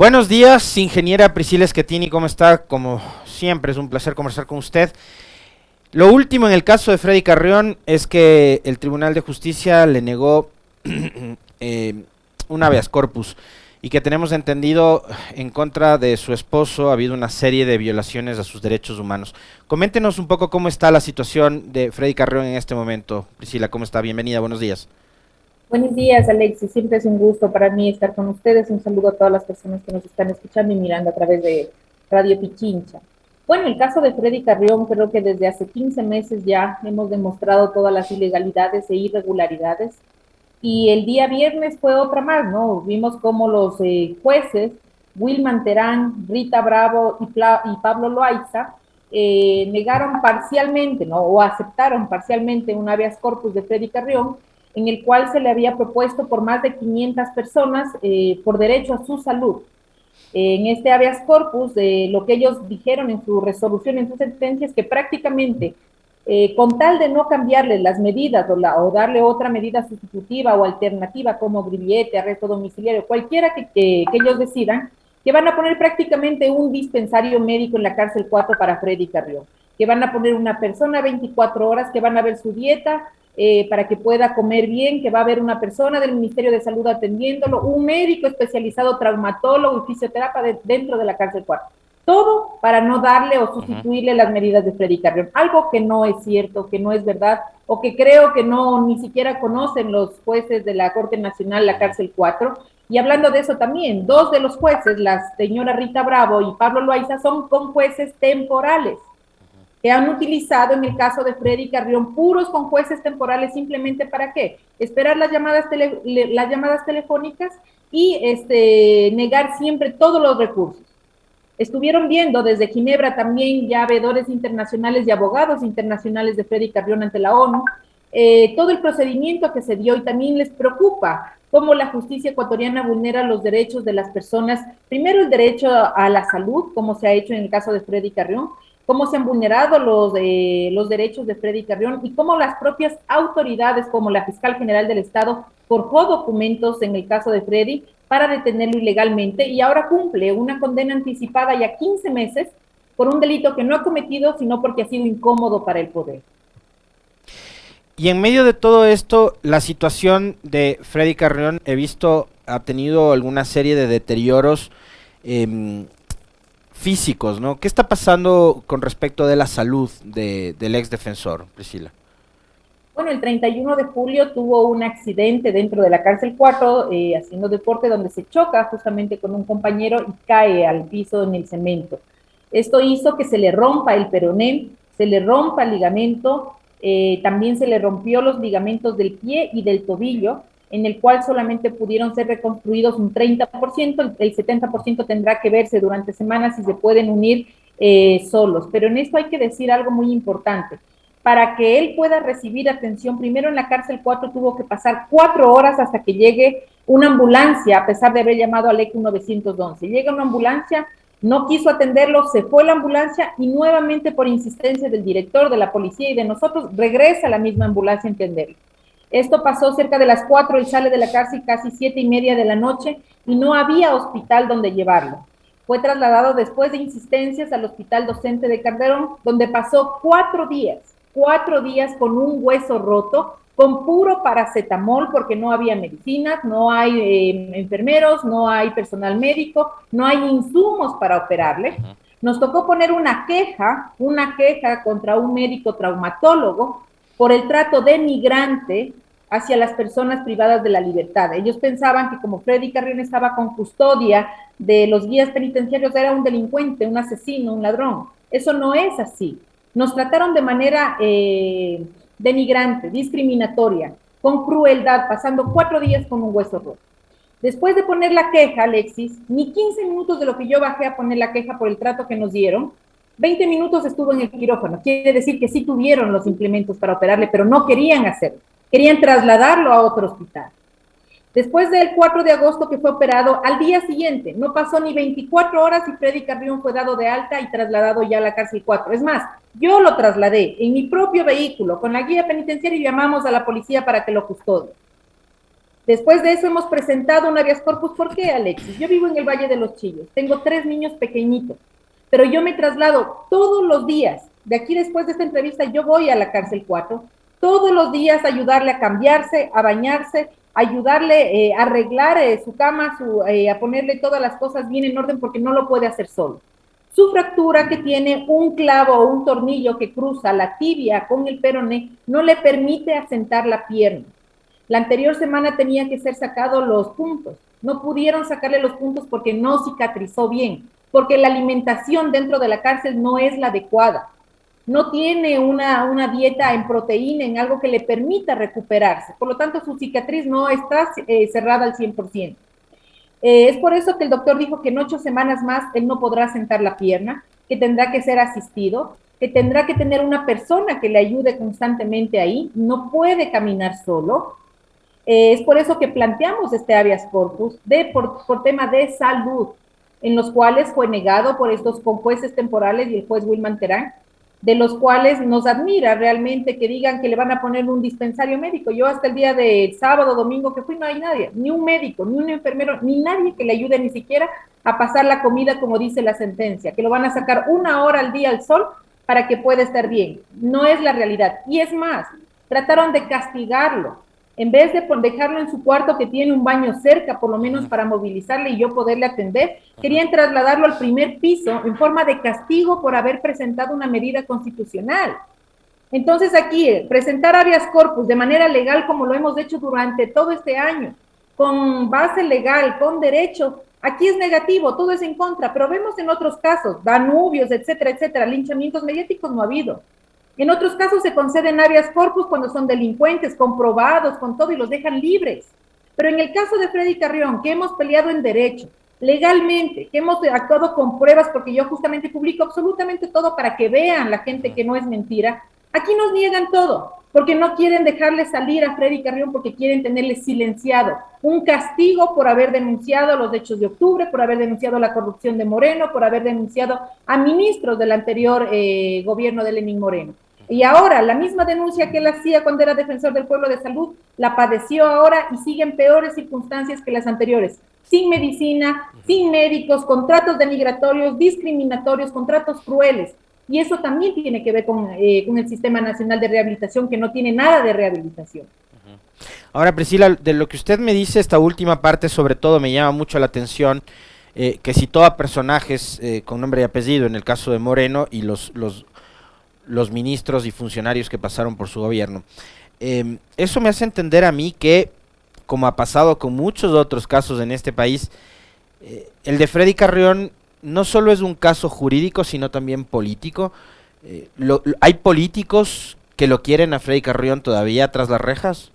Buenos días, ingeniera Priscila Schettini, ¿cómo está? Como siempre, es un placer conversar con usted. Lo último en el caso de Freddy Carrión es que el Tribunal de Justicia le negó eh, un habeas corpus y que tenemos entendido en contra de su esposo ha habido una serie de violaciones a sus derechos humanos. Coméntenos un poco cómo está la situación de Freddy Carrión en este momento. Priscila, ¿cómo está? Bienvenida, buenos días. Buenos días, Alexis. Siempre es un gusto para mí estar con ustedes. Un saludo a todas las personas que nos están escuchando y mirando a través de Radio Pichincha. Bueno, el caso de Freddy Carrión, creo que desde hace 15 meses ya hemos demostrado todas las ilegalidades e irregularidades. Y el día viernes fue otra más, ¿no? Vimos cómo los jueces, Wilman Terán, Rita Bravo y Pablo Loaiza, negaron parcialmente, ¿no? O aceptaron parcialmente un habeas corpus de Freddy Carrión, en el cual se le había propuesto por más de 500 personas por derecho a su salud. En este habeas corpus, lo que ellos dijeron en su resolución, en su sentencia, es que prácticamente, con tal de no cambiarles las medidas o darle otra medida sustitutiva o alternativa como grillete, arresto domiciliario, cualquiera que ellos decidan, que van a poner prácticamente un dispensario médico en la cárcel 4 para Freddy Carrión, que van a poner una persona 24 horas, que van a ver su dieta, para que pueda comer bien, que va a haber una persona del Ministerio de Salud atendiéndolo, un médico especializado, traumatólogo y fisioterapeuta dentro de la cárcel 4. Todo para no darle o sustituirle las medidas de Freddy Carrión. Algo que no es cierto, que no es verdad, o que creo que no ni siquiera conocen los jueces de la Corte Nacional, la cárcel 4. Y hablando de eso también, dos de los jueces, la señora Rita Bravo y Pablo Loaiza, son con jueces temporales que han utilizado en el caso de Freddy Carrión puros con jueces temporales. ¿Simplemente para qué? Esperar las llamadas telefónicas y negar siempre todos los recursos. Estuvieron viendo desde Ginebra también ya veedores internacionales y abogados internacionales de Freddy Carrión ante la ONU, todo el procedimiento que se dio, y también les preocupa cómo la justicia ecuatoriana vulnera los derechos de las personas. Primero, el derecho a la salud, como se ha hecho en el caso de Freddy Carrión, cómo se han vulnerado los derechos de Freddy Carrión y cómo las propias autoridades, como la Fiscal General del Estado, forjó documentos en el caso de Freddy para detenerlo ilegalmente, y ahora cumple una condena anticipada ya 15 meses por un delito que no ha cometido, sino porque ha sido incómodo para el poder. Y en medio de todo esto, la situación de Freddy Carrión, he visto, ha tenido alguna serie de deterioros físicos, ¿no? ¿Qué está pasando con respecto de la salud del ex defensor, Priscila? Bueno, el 31 de julio tuvo un accidente dentro de la cárcel 4, haciendo deporte, donde se choca justamente con un compañero y cae al piso en el cemento. Esto hizo que se le rompa el peroné, se le rompa el ligamento, también se le rompió los ligamentos del pie y del tobillo, en el cual solamente pudieron ser reconstruidos un 30%, el 70% tendrá que verse durante semanas si se pueden unir solos. Pero en esto hay que decir algo muy importante. Para que él pueda recibir atención, primero en la cárcel 4 tuvo que pasar 4 horas hasta que llegue una ambulancia, a pesar de haber llamado al ECU 911. Llega una ambulancia, no quiso atenderlo, se fue la ambulancia y nuevamente, por insistencia del director, de la policía y de nosotros, regresa la misma ambulancia a atenderlo. Esto pasó cerca de las 4, él sale de la cárcel casi 7:30 de la noche y no había hospital donde llevarlo. Fue trasladado después de insistencias al Hospital Docente de Calderón, donde pasó 4 días con un hueso roto, con puro paracetamol, porque no había medicinas, no hay enfermeros, no hay personal médico, no hay insumos para operarle. Nos tocó poner una queja contra un médico traumatólogo por el trato denigrante hacia las personas privadas de la libertad. Ellos pensaban que como Freddy Carrión estaba con custodia de los guías penitenciarios, era un delincuente, un asesino, un ladrón. Eso no es así. Nos trataron de manera denigrante, discriminatoria, con crueldad, pasando 4 días con un hueso roto. Después de poner la queja, Alexis, ni 15 minutos de lo que yo bajé a poner la queja por el trato que nos dieron, 20 minutos estuvo en el quirófano. Quiere decir que sí tuvieron los implementos para operarle, pero no querían hacerlo. Querían trasladarlo a otro hospital. Después del 4 de agosto que fue operado, al día siguiente, no pasó ni 24 horas y Freddy Carrión fue dado de alta y trasladado ya a la cárcel 4. Es más, yo lo trasladé en mi propio vehículo, con la guía penitenciaria, y llamamos a la policía para que lo custodie. Después de eso hemos presentado un habeas corpus. ¿Por qué, Alexis? Yo vivo en el Valle de los Chillos, tengo 3 niños pequeñitos, pero yo me traslado todos los días. De aquí, después de esta entrevista, yo voy a la cárcel 4, todos los días a ayudarle a cambiarse, a bañarse, a ayudarle a arreglar su cama, a ponerle todas las cosas bien en orden porque no lo puede hacer solo. Su fractura, que tiene un clavo o un tornillo que cruza la tibia con el peroné, no le permite asentar la pierna. La anterior semana tenía que ser sacados los puntos. No pudieron sacarle los puntos porque no cicatrizó bien, porque la alimentación dentro de la cárcel no es la adecuada. No tiene una dieta en proteína, en algo que le permita recuperarse. Por lo tanto, su cicatriz no está cerrada al 100%. Es por eso que el doctor dijo que en 8 semanas más él no podrá sentar la pierna, que tendrá que ser asistido, que tendrá que tener una persona que le ayude constantemente ahí, no puede caminar solo. Es por eso que planteamos este habeas corpus por tema de salud, en los cuales fue negado por estos jueces temporales y el juez Wilman Terán, de los cuales nos admira realmente que digan que le van a poner un dispensario médico. Yo hasta el día de sábado, domingo que fui, no hay nadie, ni un médico, ni un enfermero, ni nadie que le ayude ni siquiera a pasar la comida como dice la sentencia, que lo van a sacar 1 hora al día al sol para que pueda estar bien. No es la realidad. Y es más, trataron de castigarlo. En vez de dejarlo en su cuarto que tiene un baño cerca, por lo menos para movilizarle y yo poderle atender, querían trasladarlo al primer piso en forma de castigo por haber presentado una medida constitucional. Entonces aquí, presentar habeas corpus de manera legal como lo hemos hecho durante todo este año, con base legal, con derecho, aquí es negativo, todo es en contra, pero vemos en otros casos, Danubios, etcétera, etcétera, linchamientos mediáticos no ha habido. En otros casos se conceden habeas corpus cuando son delincuentes, comprobados, con todo, y los dejan libres. Pero en el caso de Freddy Carrión, que hemos peleado en derecho, legalmente, que hemos actuado con pruebas, porque yo justamente publico absolutamente todo para que vean la gente que no es mentira, aquí nos niegan todo, porque no quieren dejarle salir a Freddy Carrión, porque quieren tenerle silenciado. Un castigo por haber denunciado los hechos de octubre, por haber denunciado la corrupción de Moreno, por haber denunciado a ministros del anterior gobierno de Lenín Moreno. Y ahora, la misma denuncia que él hacía cuando era defensor del pueblo de salud, la padeció ahora y sigue en peores circunstancias que las anteriores. Sin medicina, sin médicos, contratos denigratorios, discriminatorios, contratos crueles. Y eso también tiene que ver con el Sistema Nacional de Rehabilitación, que no tiene nada de rehabilitación. Ahora, Priscila, de lo que usted me dice, esta última parte sobre todo me llama mucho la atención, que citó a personajes con nombre y apellido, en el caso de Moreno, y los ministros y funcionarios que pasaron por su gobierno. Eso me hace entender a mí que, como ha pasado con muchos otros casos en este país, el de Freddy Carrión no solo es un caso jurídico, sino también político. ¿Hay políticos que lo quieren a Freddy Carrión todavía tras las rejas?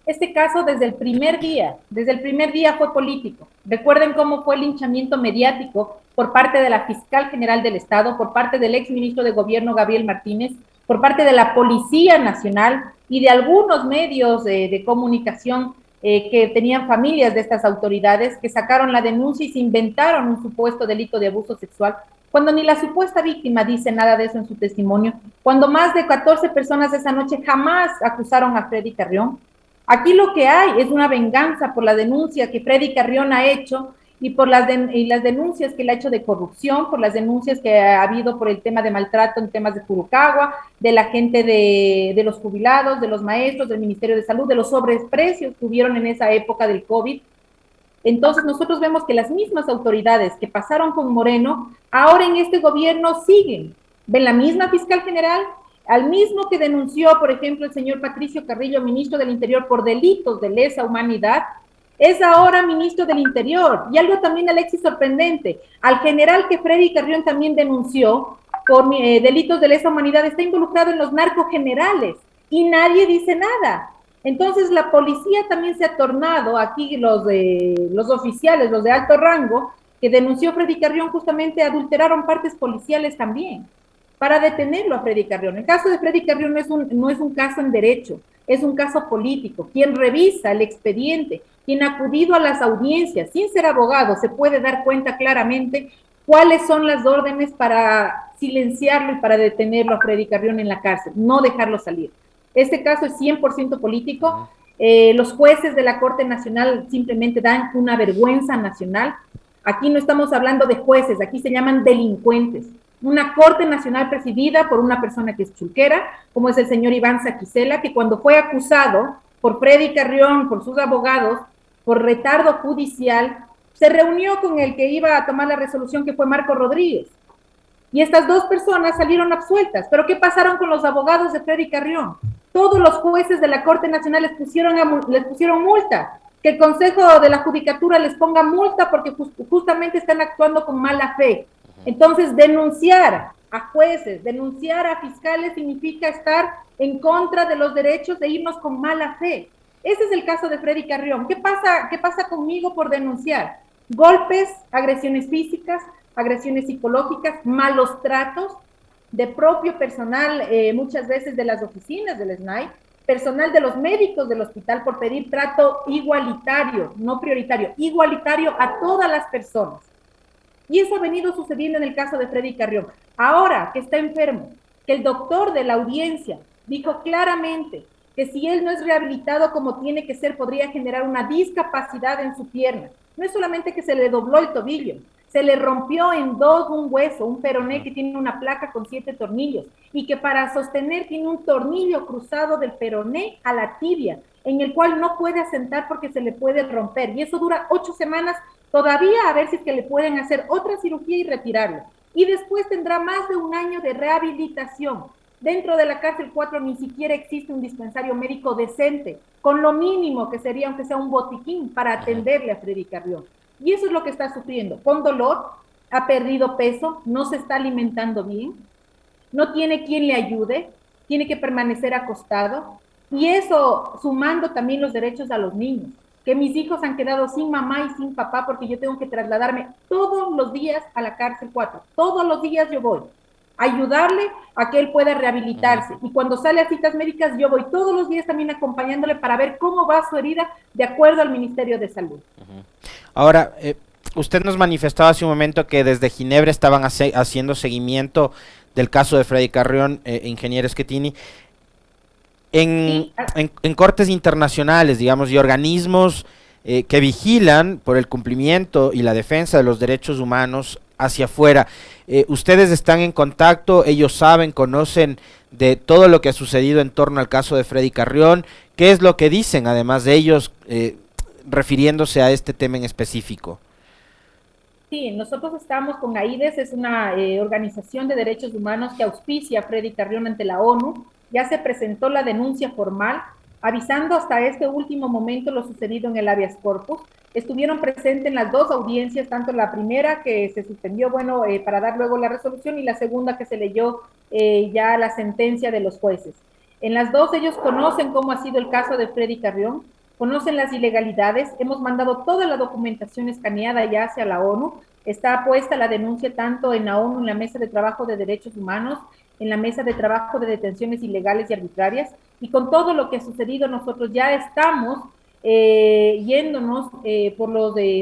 Este caso desde el primer día fue político. Recuerden cómo fue el linchamiento mediático por parte de la fiscal general del Estado, por parte del ex ministro de Gobierno Gabriel Martínez, por parte de la Policía Nacional y de algunos medios de comunicación que tenían familias de estas autoridades, que sacaron la denuncia y se inventaron un supuesto delito de abuso sexual, cuando ni la supuesta víctima dice nada de eso en su testimonio, cuando más de 14 personas esa noche jamás acusaron a Freddy Carrión. Aquí lo que hay es una venganza por la denuncia que Freddy Carrión ha hecho y por las denuncias que él ha hecho de corrupción, por las denuncias que ha habido por el tema de maltrato en temas de Purucagua, de la gente de los jubilados, de los maestros, del Ministerio de Salud, de los sobreprecios que hubieron en esa época del COVID. Entonces nosotros vemos que las mismas autoridades que pasaron con Moreno, ahora en este gobierno siguen. Ven la misma fiscal general, al mismo que denunció, por ejemplo, el señor Patricio Carrillo, ministro del Interior, por delitos de lesa humanidad, es ahora ministro del Interior. Y algo también, Alexis, sorprendente, al general que Freddy Carrión también denunció por delitos de lesa humanidad, está involucrado en los narcogenerales y nadie dice nada. Entonces la policía también se ha tornado, aquí los oficiales, los de alto rango, que denunció Freddy Carrión, justamente adulteraron partes policiales también para detenerlo a Freddy Carrión. El caso de Freddy Carrión no es un caso en derecho, es un caso político. Quien revisa el expediente, quien ha acudido a las audiencias, sin ser abogado, se puede dar cuenta claramente cuáles son las órdenes para silenciarlo y para detenerlo a Freddy Carrión en la cárcel, no dejarlo salir. Este caso es 100% político. Los jueces de la Corte Nacional simplemente dan una vergüenza nacional. Aquí no estamos hablando de jueces, aquí se llaman delincuentes. Una Corte Nacional presidida por una persona que es chulquera, como es el señor Iván Saquicela, que cuando fue acusado por Freddy Carrión, por sus abogados, por retardo judicial, se reunió con el que iba a tomar la resolución, que fue Marco Rodríguez. Y estas dos personas salieron absueltas. ¿Pero qué pasaron con los abogados de Freddy Carrión? Todos los jueces de la Corte Nacional les pusieron multa. Que el Consejo de la Judicatura les ponga multa porque justamente están actuando con mala fe. Entonces, denunciar a jueces, denunciar a fiscales significa estar en contra de los derechos de irnos con mala fe. Ese es el caso de Freddy Carrión. ¿Qué pasa conmigo por denunciar? Golpes, agresiones físicas, agresiones psicológicas, malos tratos de propio personal, muchas veces de las oficinas del SNAI, personal de los médicos del hospital por pedir trato igualitario, no prioritario, igualitario a todas las personas. Y eso ha venido sucediendo en el caso de Freddy Carrión. Ahora que está enfermo, que el doctor de la audiencia dijo claramente que si él no es rehabilitado como tiene que ser, podría generar una discapacidad en su pierna. No es solamente que se le dobló el tobillo, se le rompió en dos un hueso, un peroné que tiene una placa con 7 tornillos y que para sostener tiene un tornillo cruzado del peroné a la tibia, en el cual no puede asentar porque se le puede romper. Y eso dura 8 semanas todavía, a ver si es que le pueden hacer otra cirugía y retirarlo. Y después tendrá más de un año de rehabilitación. Dentro de la cárcel 4 ni siquiera existe un dispensario médico decente, con lo mínimo que sería, aunque sea un botiquín, para atenderle a Freddy Carrión. Y eso es lo que está sufriendo, con dolor, ha perdido peso, no se está alimentando bien, no tiene quien le ayude, tiene que permanecer acostado, y eso sumando también los derechos a los niños, que mis hijos han quedado sin mamá y sin papá porque yo tengo que trasladarme todos los días a la cárcel 4, todos los días yo voy a ayudarle a que él pueda rehabilitarse. Y cuando sale a citas médicas, yo voy todos los días también acompañándole para ver cómo va su herida de acuerdo al Ministerio de Salud. Ahora, usted nos manifestaba hace un momento que desde Ginebra estaban haciendo seguimiento del caso de Freddy Carrión, ingeniero Schettini, Sí, en cortes internacionales, digamos, y organismos que vigilan por el cumplimiento y la defensa de los derechos humanos hacia afuera. Ustedes están en contacto, ellos saben, conocen de todo lo que ha sucedido en torno al caso de Freddy Carrión. ¿Qué es lo que dicen, además de ellos, refiriéndose a este tema en específico? Sí, nosotros estamos con AIDES, es una organización de derechos humanos que auspicia a Freddy Carrión ante la ONU. Ya se presentó la denuncia formal, avisando hasta este último momento lo sucedido en el habeas corpus. Estuvieron presentes en las dos audiencias, tanto la primera que se suspendió, bueno, para dar luego la resolución, y la segunda que se leyó ya la sentencia de los jueces. En las dos ellos conocen cómo ha sido el caso de Freddy Carrión, conocen las ilegalidades, hemos mandado toda la documentación escaneada ya hacia la ONU, está puesta la denuncia tanto en la ONU, en la Mesa de Trabajo de Derechos Humanos, en la Mesa de Trabajo de Detenciones Ilegales y Arbitrarias, y con todo lo que ha sucedido nosotros ya estamos yéndonos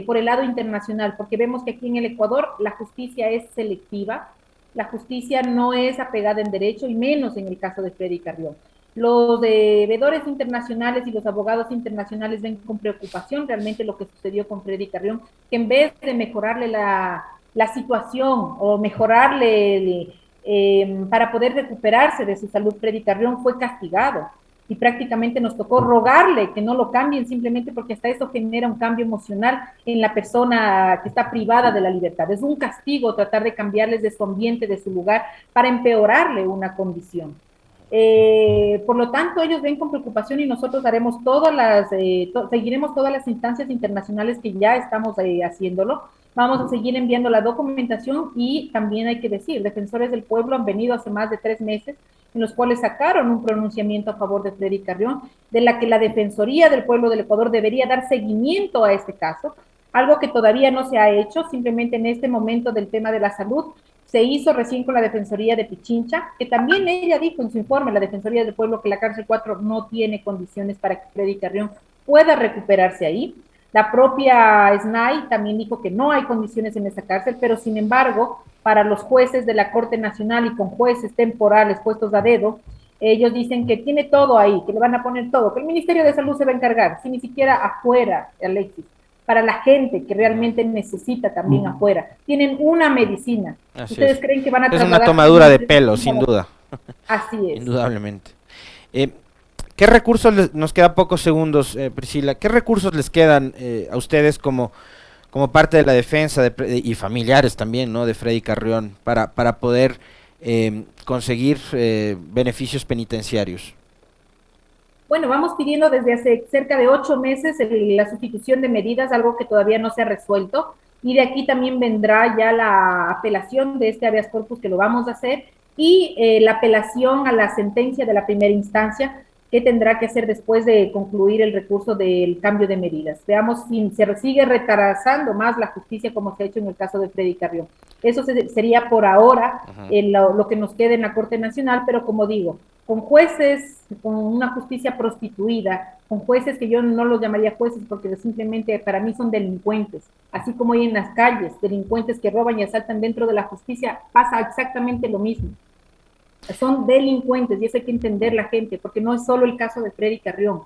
por el lado internacional, porque vemos que aquí en el Ecuador la justicia es selectiva, la justicia no es apegada en derecho, y menos en el caso de Freddy Carrión. Los deudores internacionales y los abogados internacionales ven con preocupación realmente lo que sucedió con Freddy Carrión, que en vez de mejorarle la situación o mejorarle para poder recuperarse de su salud, Freddy Carrión fue castigado y prácticamente nos tocó rogarle que no lo cambien, simplemente porque hasta eso genera un cambio emocional en la persona que está privada de la libertad. Es un castigo tratar de cambiarles de su ambiente, de su lugar, para empeorarle una condición. Por lo tanto, ellos ven con preocupación, y nosotros haremos seguiremos todas las instancias internacionales que ya estamos haciéndolo. Vamos a seguir enviando la documentación, y también hay que decir, defensores del pueblo han venido hace más de 3 meses, en los cuales sacaron un pronunciamiento a favor de Freddy Carrión, de la que la Defensoría del Pueblo del Ecuador debería dar seguimiento a este caso, algo que todavía no se ha hecho. Simplemente en este momento del tema de la salud se hizo recién con la Defensoría de Pichincha, que también ella dijo en su informe, la Defensoría del Pueblo, que la cárcel 4 no tiene condiciones para que Freddy Carrión pueda recuperarse ahí. La propia SNAI también dijo que no hay condiciones en esa cárcel, pero sin embargo, para los jueces de la Corte Nacional y con jueces temporales puestos a dedo, Ellos dicen que tiene todo ahí, que le van a poner todo, que el Ministerio de Salud se va a encargar, si ni siquiera afuera, Alexis, para la gente que realmente necesita también afuera. Tienen una medicina. Así ¿Ustedes es. creen que van a Es una trasladar? tomadura de pelo, sin duda. Así es. Indudablemente. Eh, ¿Qué recursos nos queda pocos segundos, Priscila? ¿Qué recursos les quedan a ustedes como parte de la defensa y familiares también, ¿no? De Freddy Carrión para poder conseguir beneficios penitenciarios? Bueno, vamos pidiendo desde hace cerca de 8 meses la sustitución de medidas, algo que todavía no se ha resuelto, y de aquí también vendrá ya la apelación de este habeas corpus que lo vamos a hacer, y la apelación a la sentencia de la primera instancia que tendrá que hacer después de concluir el recurso del cambio de medidas. Veamos si se sigue retrasando más la justicia como se ha hecho en el caso de Freddy Carrión. Eso sería por ahora lo que nos queda en la Corte Nacional, pero como digo, con jueces, con una justicia prostituida, con jueces que yo no los llamaría jueces porque simplemente para mí son delincuentes, así como hay en las calles delincuentes que roban y asaltan dentro de la justicia, pasa exactamente lo mismo. Son delincuentes y eso hay que entender la gente, porque no es solo el caso de Freddy Carrión,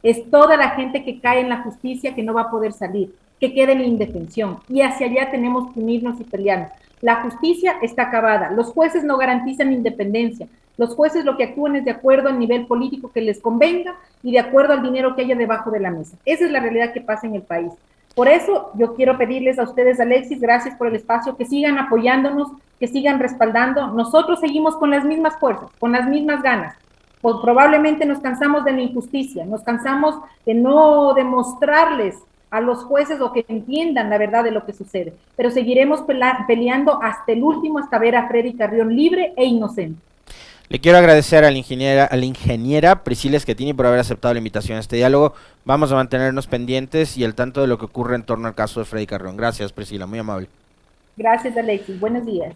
es toda la gente que cae en la justicia que no va a poder salir, que queda en la indefensión, y hacia allá tenemos que unirnos y pelearnos. La justicia está acabada, los jueces no garantizan independencia, los jueces lo que actúan es de acuerdo al nivel político que les convenga y de acuerdo al dinero que haya debajo de la mesa. Esa es la realidad que pasa en el país. Por eso yo quiero pedirles a ustedes, Alexis, gracias por el espacio, que sigan apoyándonos, que sigan respaldando. Nosotros seguimos con las mismas fuerzas, con las mismas ganas. Pues probablemente nos cansamos de la injusticia, nos cansamos de no demostrarles a los jueces o que entiendan la verdad de lo que sucede, pero seguiremos peleando hasta el último, hasta ver a Freddy Carrión libre e inocente. Le quiero agradecer a la ingeniera Priscila Schettini por haber aceptado la invitación a este diálogo. Vamos a mantenernos pendientes y al tanto de lo que ocurre en torno al caso de Freddy Carrión. Gracias, Priscila, muy amable. Gracias, Alexis. Buenos días.